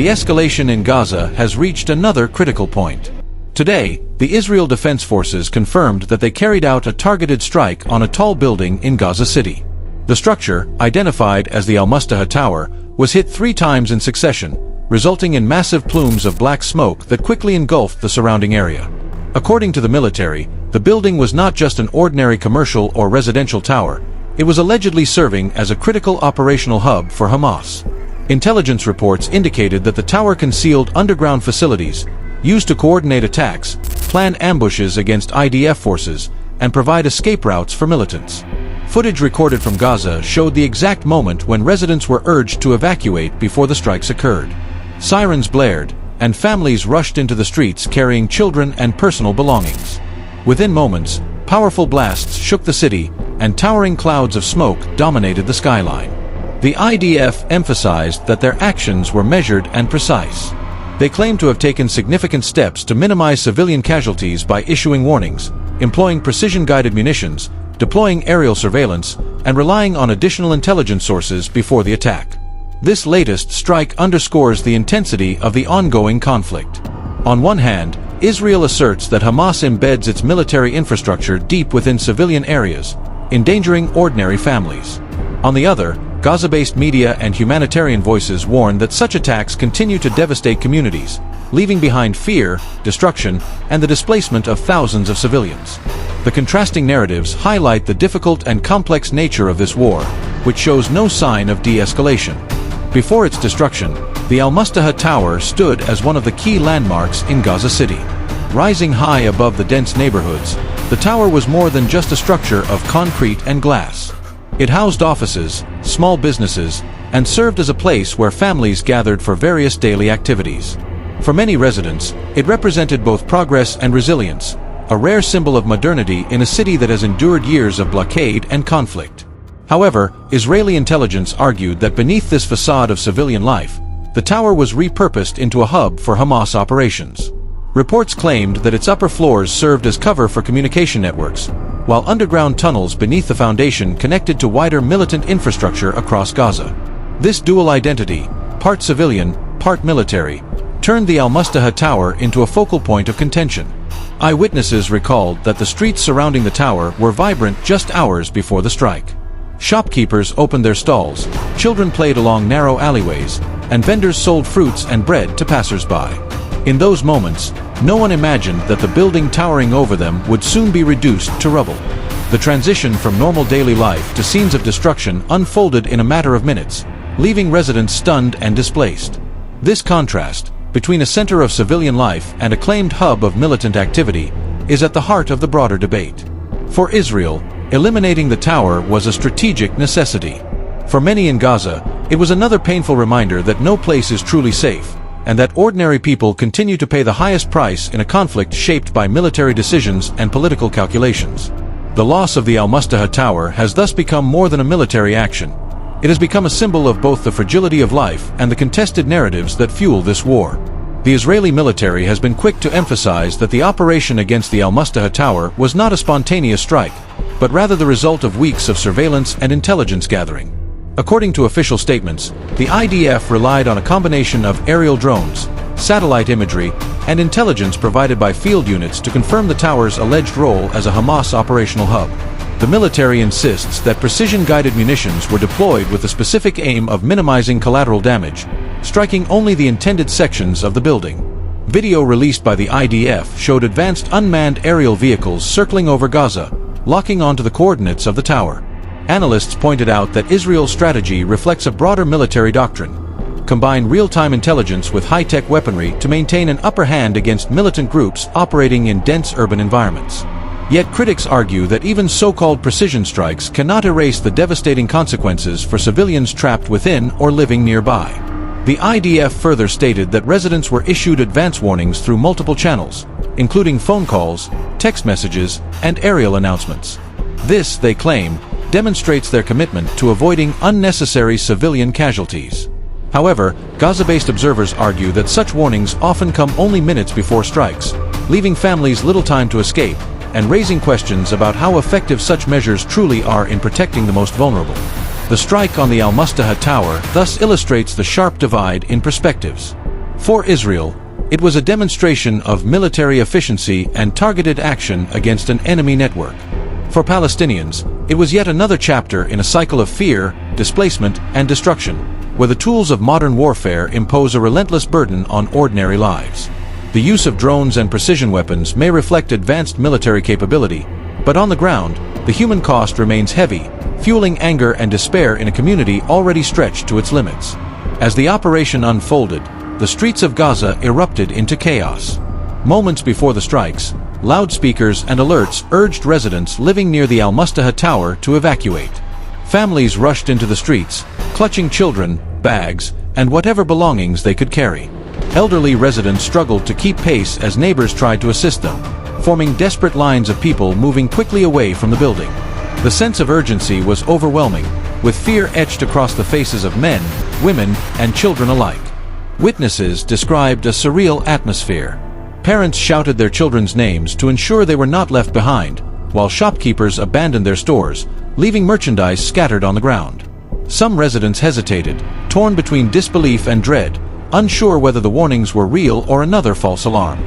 the escalation in Gaza has reached another critical point. Today, the Israel Defense Forces confirmed that they carried out a targeted strike on a tall building in Gaza City. The structure, identified as the Almustaha Tower, was hit 3 times in succession, resulting in massive plumes of black smoke that quickly engulfed the surrounding area. According to the military, the building was not just an ordinary commercial or residential tower, it was allegedly serving as a critical operational hub for Hamas. Intelligence reports indicated that the tower concealed underground facilities, used to coordinate attacks, plan ambushes against IDF forces, and provide escape routes for militants. Footage recorded from Gaza showed the exact moment when residents were urged to evacuate before the strikes occurred. Sirens blared, and families rushed into the streets carrying children and personal belongings. Within moments, powerful blasts shook the city, and towering clouds of smoke dominated the skyline. The IDF emphasized that their actions were measured and precise. They claimed to have taken significant steps to minimize civilian casualties by issuing warnings, employing precision-guided munitions, deploying aerial surveillance, and relying on additional intelligence sources before the attack. This latest strike underscores the intensity of the ongoing conflict. On one hand, Israel asserts that Hamas embeds its military infrastructure deep within civilian areas, endangering ordinary families. On the other, Gaza-based media and humanitarian voices warn that such attacks continue to devastate communities, leaving behind fear, destruction, and the displacement of thousands of civilians. The contrasting narratives highlight the difficult and complex nature of this war, which shows no sign of de-escalation. Before its destruction, the Almustaha Tower stood as one of the key landmarks in Gaza City. Rising high above the dense neighborhoods, the tower was more than just a structure of concrete and glass. It housed offices, small businesses, and served as a place where families gathered for various daily activities. For many residents, it represented both progress and resilience, a rare symbol of modernity in a city that has endured years of blockade and conflict. However, Israeli intelligence argued that beneath this facade of civilian life, the tower was repurposed into a hub for Hamas operations. Reports claimed that its upper floors served as cover for communication networks, while underground tunnels beneath the foundation connected to wider militant infrastructure across Gaza. This dual identity, part civilian, part military, turned the Almustaha Tower into a focal point of contention. Eyewitnesses recalled that the streets surrounding the tower were vibrant just hours before the strike. Shopkeepers opened their stalls, children played along narrow alleyways, and vendors sold fruits and bread to passers-by. In those moments, no one imagined that the building towering over them would soon be reduced to rubble. The transition from normal daily life to scenes of destruction unfolded in a matter of minutes, leaving residents stunned and displaced. This contrast, between a center of civilian life and a claimed hub of militant activity, is at the heart of the broader debate. For Israel, eliminating the tower was a strategic necessity. For many in Gaza, it was another painful reminder that no place is truly safe, and that ordinary people continue to pay the highest price in a conflict shaped by military decisions and political calculations. The loss of the Almustaha Tower has thus become more than a military action. It has become a symbol of both the fragility of life and the contested narratives that fuel this war. The Israeli military has been quick to emphasize that the operation against the Almustaha Tower was not a spontaneous strike, but rather the result of weeks of surveillance and intelligence gathering. According to official statements, the IDF relied on a combination of aerial drones, satellite imagery, and intelligence provided by field units to confirm the tower's alleged role as a Hamas operational hub. The military insists that precision-guided munitions were deployed with the specific aim of minimizing collateral damage, striking only the intended sections of the building. Video released by the IDF showed advanced unmanned aerial vehicles circling over Gaza, locking onto the coordinates of the tower. Analysts pointed out that Israel's strategy reflects a broader military doctrine: combine real-time intelligence with high-tech weaponry to maintain an upper hand against militant groups operating in dense urban environments. Yet critics argue that even so-called precision strikes cannot erase the devastating consequences for civilians trapped within or living nearby. The IDF further stated that residents were issued advance warnings through multiple channels, including phone calls, text messages, and aerial announcements. This, they claim, demonstrates their commitment to avoiding unnecessary civilian casualties. However, Gaza-based observers argue that such warnings often come only minutes before strikes, leaving families little time to escape, and raising questions about how effective such measures truly are in protecting the most vulnerable. The strike on the Almustaha Tower thus illustrates the sharp divide in perspectives. For Israel, it was a demonstration of military efficiency and targeted action against an enemy network. For Palestinians, it was yet another chapter in a cycle of fear, displacement, and destruction, where the tools of modern warfare impose a relentless burden on ordinary lives. The use of drones and precision weapons may reflect advanced military capability, but on the ground, the human cost remains heavy, fueling anger and despair in a community already stretched to its limits. As the operation unfolded, the streets of Gaza erupted into chaos. Moments before the strikes, loudspeakers and alerts urged residents living near the Almustaha tower to evacuate. Families rushed into the streets, clutching children, bags, and whatever belongings they could carry. Elderly residents struggled to keep pace as neighbors tried to assist them, forming desperate lines of people moving quickly away from the building. The sense of urgency was overwhelming, with fear etched across the faces of men, women, and children alike. Witnesses described a surreal atmosphere. Parents shouted their children's names to ensure they were not left behind, while shopkeepers abandoned their stores, leaving merchandise scattered on the ground. Some residents hesitated, torn between disbelief and dread, unsure whether the warnings were real or another false alarm.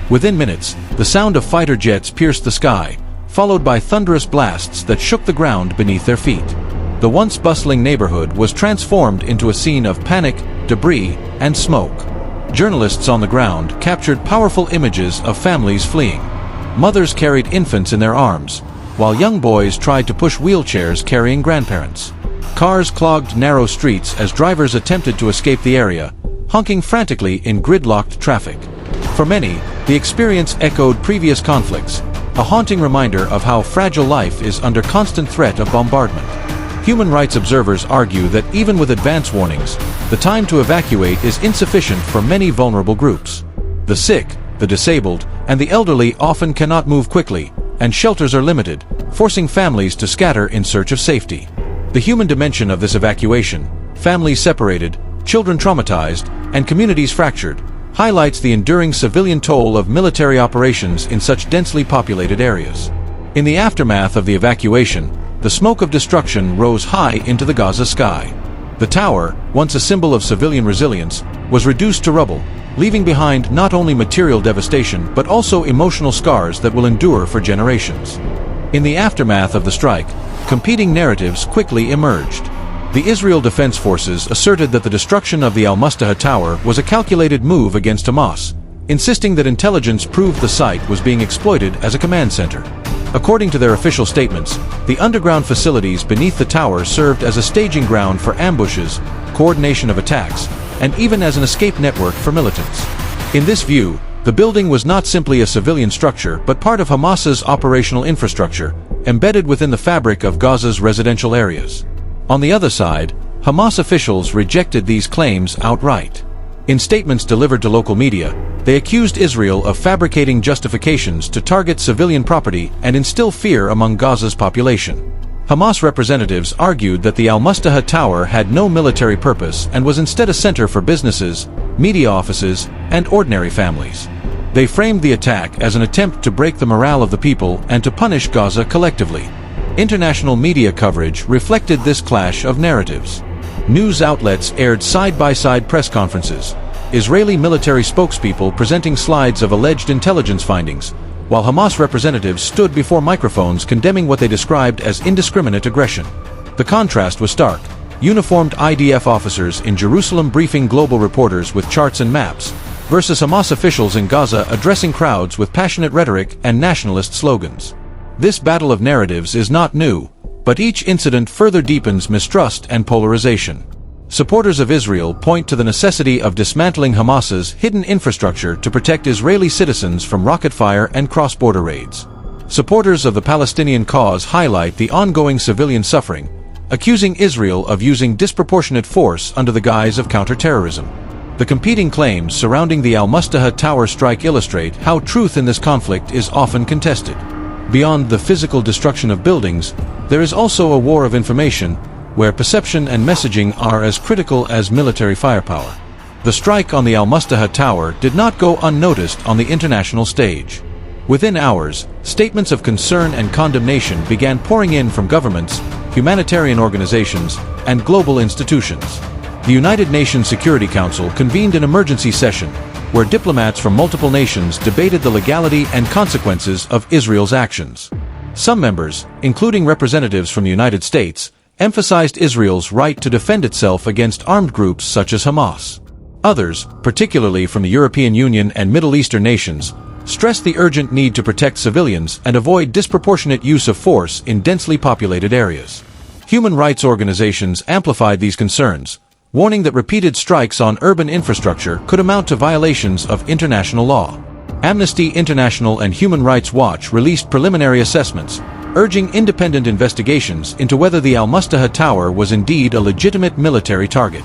Within minutes, the sound of fighter jets pierced the sky, followed by thunderous blasts that shook the ground beneath their feet. The once bustling neighborhood was transformed into a scene of panic, debris, and smoke. Journalists on the ground captured powerful images of families fleeing. Mothers carried infants in their arms, while young boys tried to push wheelchairs carrying grandparents. Cars clogged narrow streets as drivers attempted to escape the area, honking frantically in gridlocked traffic. For many, the experience echoed previous conflicts, a haunting reminder of how fragile life is under constant threat of bombardment. Human rights observers argue that even with advance warnings, the time to evacuate is insufficient for many vulnerable groups. The sick, the disabled, and the elderly often cannot move quickly, and shelters are limited, forcing families to scatter in search of safety. The human dimension of this evacuation, families separated, children traumatized, and communities fractured, highlights the enduring civilian toll of military operations in such densely populated areas. In the aftermath of the evacuation, the smoke of destruction rose high into the Gaza sky. The tower, once a symbol of civilian resilience, was reduced to rubble, leaving behind not only material devastation but also emotional scars that will endure for generations. In the aftermath of the strike, competing narratives quickly emerged. The Israel Defense Forces asserted that the destruction of the Almustaha tower was a calculated move against Hamas, insisting that intelligence proved the site was being exploited as a command center. According to their official statements, the underground facilities beneath the tower served as a staging ground for ambushes, coordination of attacks, and even as an escape network for militants. In this view, the building was not simply a civilian structure but part of Hamas's operational infrastructure, embedded within the fabric of Gaza's residential areas. On the other side, Hamas officials rejected these claims outright. In statements delivered to local media, they accused Israel of fabricating justifications to target civilian property and instill fear among Gaza's population. Hamas representatives argued that the Almustaha tower had no military purpose and was instead a center for businesses, media offices, and ordinary families. They framed the attack as an attempt to break the morale of the people and to punish Gaza collectively. International media coverage reflected this clash of narratives. News outlets aired side-by-side press conferences, Israeli military spokespeople presenting slides of alleged intelligence findings, while Hamas representatives stood before microphones condemning what they described as indiscriminate aggression. The contrast was stark, uniformed IDF officers in Jerusalem briefing global reporters with charts and maps, versus Hamas officials in Gaza addressing crowds with passionate rhetoric and nationalist slogans. This battle of narratives is not new, but each incident further deepens mistrust and polarization. Supporters of Israel point to the necessity of dismantling Hamas's hidden infrastructure to protect Israeli citizens from rocket fire and cross-border raids. Supporters of the Palestinian cause highlight the ongoing civilian suffering, accusing Israel of using disproportionate force under the guise of counterterrorism. The competing claims surrounding the Almustaha tower strike illustrate how truth in this conflict is often contested. Beyond the physical destruction of buildings, there is also a war of information, where perception and messaging are as critical as military firepower. The strike on the Almustaha tower did not go unnoticed on the international stage. Within hours, statements of concern and condemnation began pouring in from governments, humanitarian organizations, and global institutions. the United Nations Security Council convened an emergency session where diplomats from multiple nations debated the legality and consequences of Israel's actions. Some members, including representatives from the United States, emphasized Israel's right to defend itself against armed groups such as Hamas. Others, particularly from the European Union and Middle Eastern nations, stressed the urgent need to protect civilians and avoid disproportionate use of force in densely populated areas. Human rights organizations amplified these concerns, warning that repeated strikes on urban infrastructure could amount to violations of international law. Amnesty International and Human Rights Watch released preliminary assessments, urging independent investigations into whether the Almustaha Tower was indeed a legitimate military target.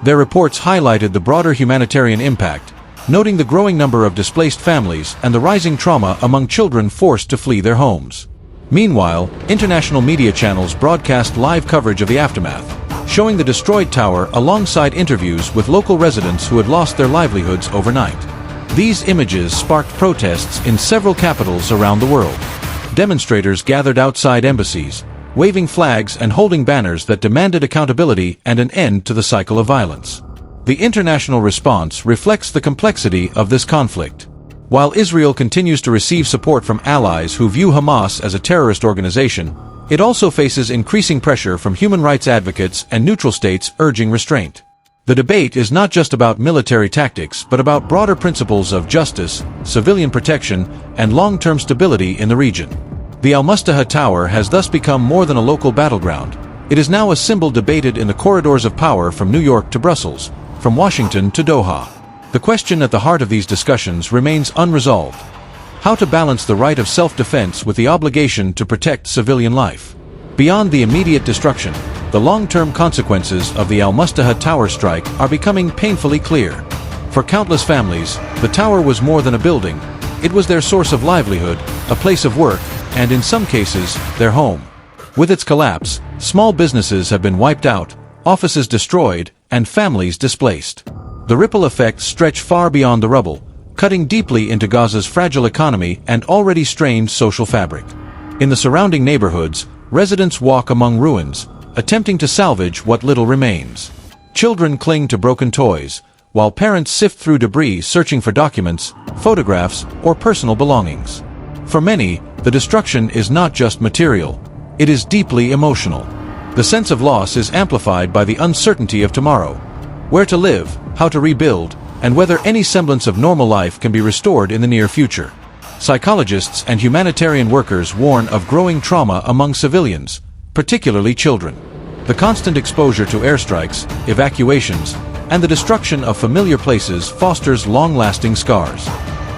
Their reports highlighted the broader humanitarian impact, noting the growing number of displaced families and the rising trauma among children forced to flee their homes. Meanwhile, international media channels broadcast live coverage of the aftermath, showing the destroyed tower alongside interviews with local residents who had lost their livelihoods overnight. These images sparked protests in several capitals around the world. Demonstrators gathered outside embassies, waving flags and holding banners that demanded accountability and an end to the cycle of violence. The international response reflects the complexity of this conflict. While Israel continues to receive support from allies who view Hamas as a terrorist organization, it also faces increasing pressure from human rights advocates and neutral states urging restraint. The debate is not just about military tactics but about broader principles of justice, civilian protection, and long-term stability in the region. The Almustaha Tower has thus become more than a local battleground. It is now a symbol debated in the corridors of power from New York to Brussels, from Washington to Doha. The question at the heart of these discussions remains unresolved: how to balance the right of self-defense with the obligation to protect civilian life. Beyond the immediate destruction, the long-term consequences of the Almustaha Tower strike are becoming painfully clear. For countless families, the tower was more than a building. It was their source of livelihood, a place of work, and in some cases, their home. With its collapse, small businesses have been wiped out, offices destroyed, and families displaced. The ripple effects stretch far beyond the rubble, cutting deeply into Gaza's fragile economy and already strained social fabric. In the surrounding neighborhoods, residents walk among ruins, attempting to salvage what little remains. Children cling to broken toys, while parents sift through debris searching for documents, photographs, or personal belongings. For many, the destruction is not just material, it is deeply emotional. The sense of loss is amplified by the uncertainty of tomorrow: where to live, how to rebuild, and whether any semblance of normal life can be restored in the near future. Psychologists and humanitarian workers warn of growing trauma among civilians, particularly children. The constant exposure to airstrikes, evacuations, and the destruction of familiar places fosters long-lasting scars.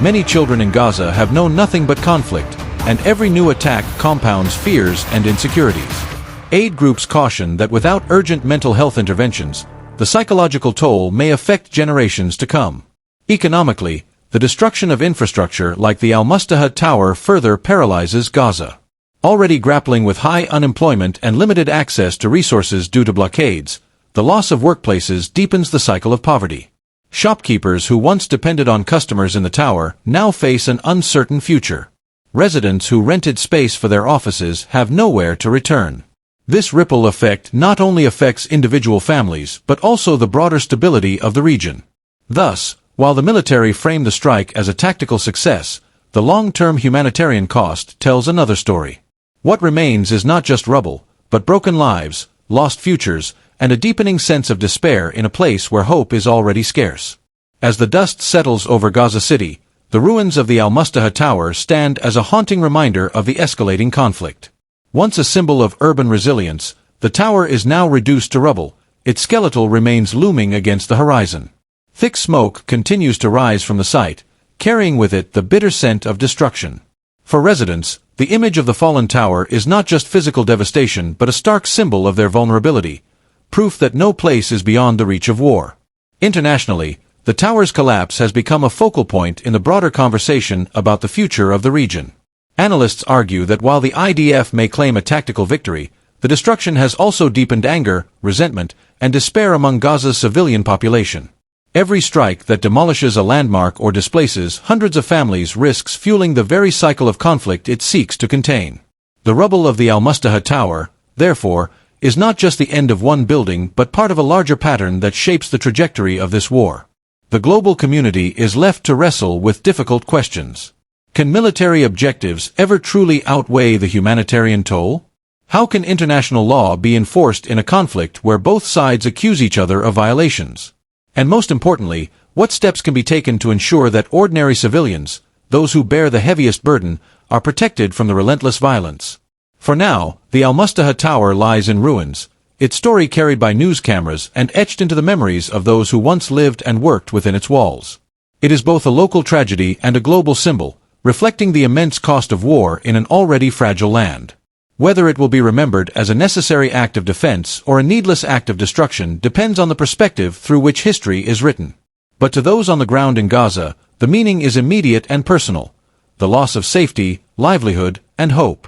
Many children in Gaza have known nothing but conflict, and every new attack compounds fears and insecurities. Aid groups caution that without urgent mental health interventions, the psychological toll may affect generations to come. Economically, the destruction of infrastructure like the Almustaha Tower further paralyzes Gaza. Already grappling with high unemployment and limited access to resources due to blockades, the loss of workplaces deepens the cycle of poverty. Shopkeepers who once depended on customers in the tower now face an uncertain future. Residents who rented space for their offices have nowhere to return. This ripple effect not only affects individual families but also the broader stability of the region. Thus, while the military framed the strike as a tactical success, the long-term humanitarian cost tells another story. What remains is not just rubble, but broken lives, lost futures, and a deepening sense of despair in a place where hope is already scarce. As the dust settles over Gaza City, the ruins of the Almustaha Tower stand as a haunting reminder of the escalating conflict. Once a symbol of urban resilience, the tower is now reduced to rubble. Its skeletal remains looming against the horizon. Thick smoke continues to rise from the site, carrying with it the bitter scent of destruction. For residents, the image of the fallen tower is not just physical devastation but a stark symbol of their vulnerability, proof that no place is beyond the reach of war. Internationally, the tower's collapse has become a focal point in the broader conversation about the future of the region. Analysts argue that while the IDF may claim a tactical victory, the destruction has also deepened anger, resentment, and despair among Gaza's civilian population. Every strike that demolishes a landmark or displaces hundreds of families risks fueling the very cycle of conflict it seeks to contain. The rubble of the Almustaha Tower, therefore, is not just the end of one building but part of a larger pattern that shapes the trajectory of this war. The global community is left to wrestle with difficult questions. Can military objectives ever truly outweigh the humanitarian toll? How can international law be enforced in a conflict where both sides accuse each other of violations? And most importantly, what steps can be taken to ensure that ordinary civilians, those who bear the heaviest burden, are protected from the relentless violence? For now, the Almustaha Tower lies in ruins, its story carried by news cameras and etched into the memories of those who once lived and worked within its walls. It is both a local tragedy and a global symbol, reflecting the immense cost of war in an already fragile land. Whether it will be remembered as a necessary act of defense or a needless act of destruction depends on the perspective through which history is written. But to those on the ground in Gaza, the meaning is immediate and personal: the loss of safety, livelihood, and hope.